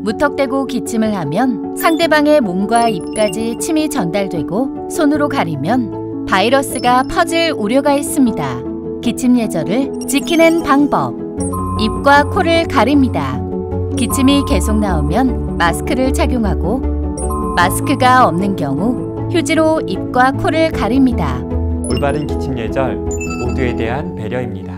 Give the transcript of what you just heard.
무턱대고 기침을 하면 상대방의 몸과 입까지 침이 전달되고 손으로 가리면 바이러스가 퍼질 우려가 있습니다. 기침 예절을 지키는 방법. 입과 코를 가립니다. 기침이 계속 나오면 마스크를 착용하고 마스크가 없는 경우 휴지로 입과 코를 가립니다. 올바른 기침 예절 모두에 대한 배려입니다.